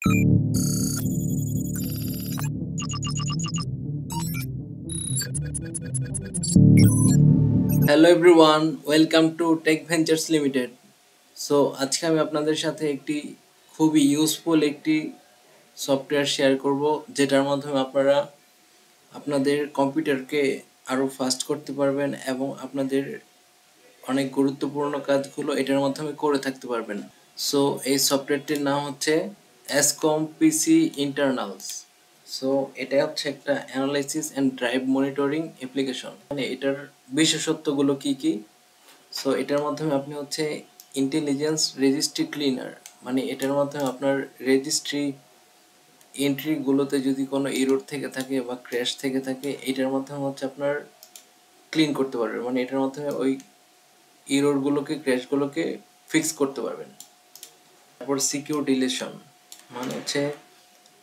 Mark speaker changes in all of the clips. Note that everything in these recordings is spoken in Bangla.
Speaker 1: Hello everyone, welcome to Tech Ventures Limited. So আজকে আমি আপনাদের সাথে একটি খুবই ইউজফুল একটি সফটওয়্যার শেয়ার করব, যেটার মাধ্যমে আপনারা আপনাদের কম্পিউটারকে আরও ফাস্ট করতে পারবেন এবং আপনাদের অনেক গুরুত্বপূর্ণ কাজগুলো এটার মাধ্যমে করে থাকতে পারবেন। সো এই সফটওয়্যারটির নাম হচ্ছে এসকম পিসি ইন্টারনালস। সো এটা হচ্ছে একটা analysis and drive monitoring application. মানে এটার বিশেষত্বগুলো কি কি? সো এটার মাধ্যমে আপনি হচ্ছে ইন্টেলিজেন্স রেজিস্ট্রি ক্লিনার, মানে এটার মাধ্যমে আপনার রেজিস্ট্রি এন্ট্রিগুলোতে যদি কোনো এরর থেকে থাকে বা ক্র্যাশ থেকে থাকে, এটার মাধ্যমে হচ্ছে আপনার ক্লিন করতে পারবেন। মানে এটার মাধ্যমে ওই এররগুলোকে, ক্র্যাশগুলোকে ফিক্স করতে পারবেন। তারপর সিকিউর ডিলিশন, মানে হচ্ছে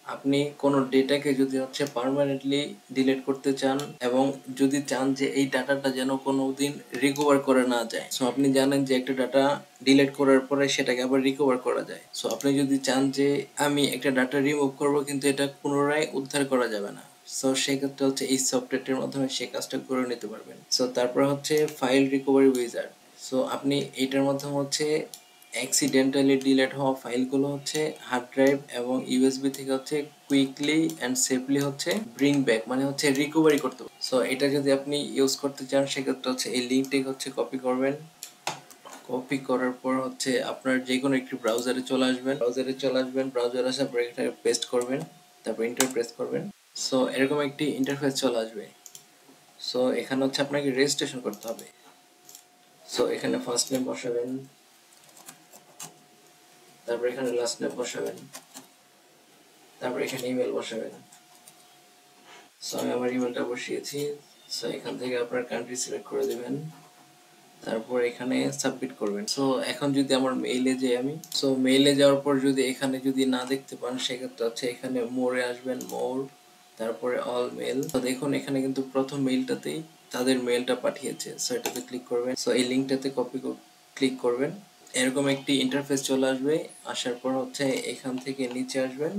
Speaker 1: আপনি কোনো ডেটাকে যদি হচ্ছে পার্মানেন্টলি ডিলিট করতে চান এবং যদি চান যে এই ডাটাটা যেন কোনো দিন রিকভার করে না যায়। সো আপনি জানেন যে একটা ডাটা ডিলিট করার পরে সেটাকে আবার রিকভার করা যায়। সো আপনি যদি চান যে আমি একটা ডাটা রিমুভ করব কিন্তু এটা পুনরায় উদ্ধার করা যাবে না, সো সেক্ষেত্রে হচ্ছে এই সফটওয়্যারটির মাধ্যমে সেই কাজটা করে নিতে পারবেন। সো তারপর হচ্ছে ফাইল রিকভারি উইজার্ড। সো আপনি এটার মাধ্যমে হচ্ছে অ্যাক্সিডেন্টালি ডিলিট হওয়া ফাইলগুলো হচ্ছে হার্ড ড্রাইভ এবং ইউএসবি থেকে হচ্ছে কুইকলি অ্যান্ড সেফলি হচ্ছে ব্রিং ব্যাক, মানে হচ্ছে রিকভারি করতে পারবেন। সো এটা যদি আপনি ইউজ করতে চান সেক্ষেত্রে হচ্ছে এই লিঙ্কটি হচ্ছে কপি করবেন। কপি করার পর হচ্ছে আপনার যে কোনো একটি ব্রাউজারে চলে আসবেন। ব্রাউজারে আসার পর এখানে পেস্ট করবেন, তারপর এন্টার প্রেস করবেন। সো এরকম একটি ইন্টারফেস চলে আসবে। সো এখানে হচ্ছে আপনাকে রেজিস্ট্রেশন করতে হবে। সো এখানে ফার্স্ট নেম বসাবেন, তারপর এখানে লাস্ট নেম বসাবেন, তারপর এখানে ইমেল বসাবেন। সো আমি আমার ইমেলটা বসিয়েছি। সো এখান থেকে আপনার কান্ট্রি সিলেক্ট করে দেবেন, তারপর এখানে সাবমিট করবেন। সো এখন যদি আমার মেইলে যাই আমি, সো মেইলে যাওয়ার পর যদি এখানে যদি না দেখতে পান সেক্ষেত্রে হচ্ছে এখানে মোরে আসবেন, মোর, তারপরে অল মেল। তো দেখুন এখানে কিন্তু প্রথম মেইলটাতেই তাদের মেইলটা পাঠিয়েছে। সো এটাতে ক্লিক করবেন। সো এই লিঙ্কটাতে ক্লিক করবেন। এরকম একটি ইন্টারফেস চলে আসবে। আসার পর হচ্ছে এখান থেকে নিচে আসবেন।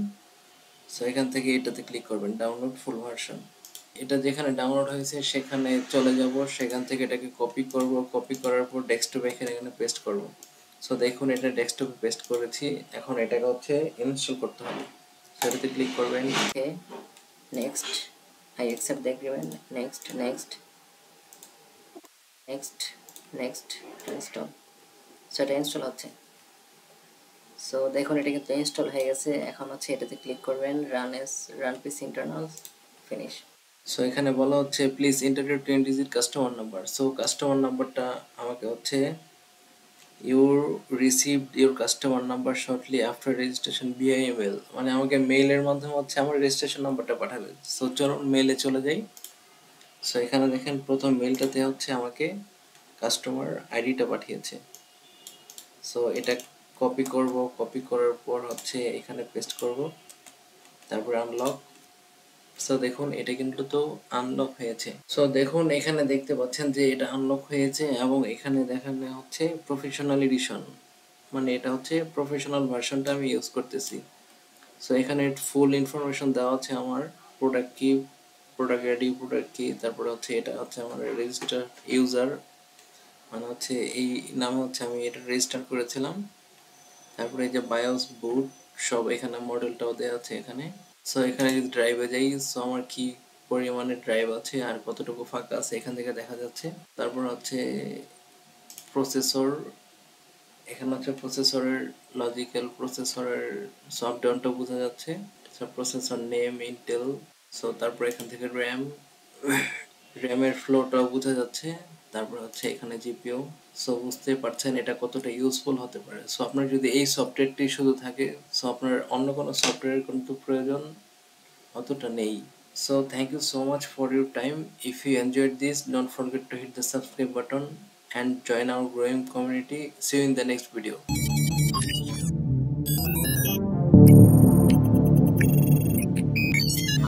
Speaker 1: সো এখান থেকে এটাতে ক্লিক করবেন, ডাউনলোড ফুল ভার্সন। এটা যেখানে ডাউনলোড হয়েছে সেখানে চলে যাব, সেখান থেকে এটাকে কপি করব, কপি করার পর ডেস্কটপে এখানে পেস্ট করব। সো দেখুন এটা ডেস্কটপে পেস্ট করেছি। এখন এটাকে হচ্ছে ইনস্টল করতে হবে। সেটাতে ক্লিক করবেন, okay, next, I accept the agreement, next next next next, install. So এটা ইনস্টল হচ্ছে। সো দেখুন এটা কিন্তু ইনস্টল হয়ে গেছে। এখন হচ্ছে এটাতে ক্লিক করবেন, run PC internal, finish. So এখানে বলা হচ্ছে please enter your 10 digit customer number. So customer নাম্বারটা আমাকে হচ্ছে you received your customer number shortly after registration via email, মানে আমাকে মেইলের মাধ্যমে হচ্ছে আমার রেজিস্ট্রেশন নাম্বারটা পাঠাবে। সো চলুন মেইলে চলে যাই। সো এখানে দেখেন প্রথম মেইলটাতে হচ্ছে আমাকে কাস্টমার আইডিটা পাঠিয়েছে। সো এটা কপি করব, কপি করার পর হচ্ছে এখানে পেস্ট করব, তারপরে আনলক। সো দেখুন এটা কিন্তু তো আনলক হয়েছে। সো দেখুন এখানে দেখতে পাচ্ছেন যে এটা আনলক হয়েছে এবং এখানে দেখানো হচ্ছে প্রফেশনাল এডিশন, মানে এটা হচ্ছে প্রফেশনাল ভার্সনটা আমি ইউজ করতেছি। সো এখানে ফুল ইনফরমেশন দেওয়া আছে, আমার প্রোডাক্ট কি, প্রোডাক্ট আইডি, প্রোডাক্ট কি, তারপরে হচ্ছে এটা হচ্ছে আমার রেজিস্টার ইউজার, মানে হচ্ছে এই নামে হচ্ছে আমি এটা রেজিস্টার করেছিলাম। তারপরে এই যে বায়োস, বুট, সব এখানে মডেলটাও দেওয়া আছে এখানে। সো এখানে যদি ড্রাইভে যাই, সো আমার কি পরিমাণে ড্রাইভ আছে আর কতটুকু ফাঁকা আছে এখান থেকে দেখা যাচ্ছে। তারপর হচ্ছে প্রসেসর, এখানে হচ্ছে প্রসেসরের লজিক্যাল, প্রসেসরের সফটওয়্যারটা বোঝা যাচ্ছে। Processor name Intel. সো তারপর এখান থেকে র্যামের ফ্লোটাও বোঝা যাচ্ছে। তারপর হচ্ছে এখানে জিপিইউ। সো বুঝতে পারছেন এটা কতটা ইউজফুল হতে পারে। সো আপনার যদি এই সফটওয়্যারটি শুধু থাকে, সো আপনার অন্য কোনো সফটওয়্যারের কিন্তু প্রয়োজন অতটা নেই। So thank you so much for your time. If you enjoyed this, don't forget to hit the subscribe button and join our growing community. See you in the next video.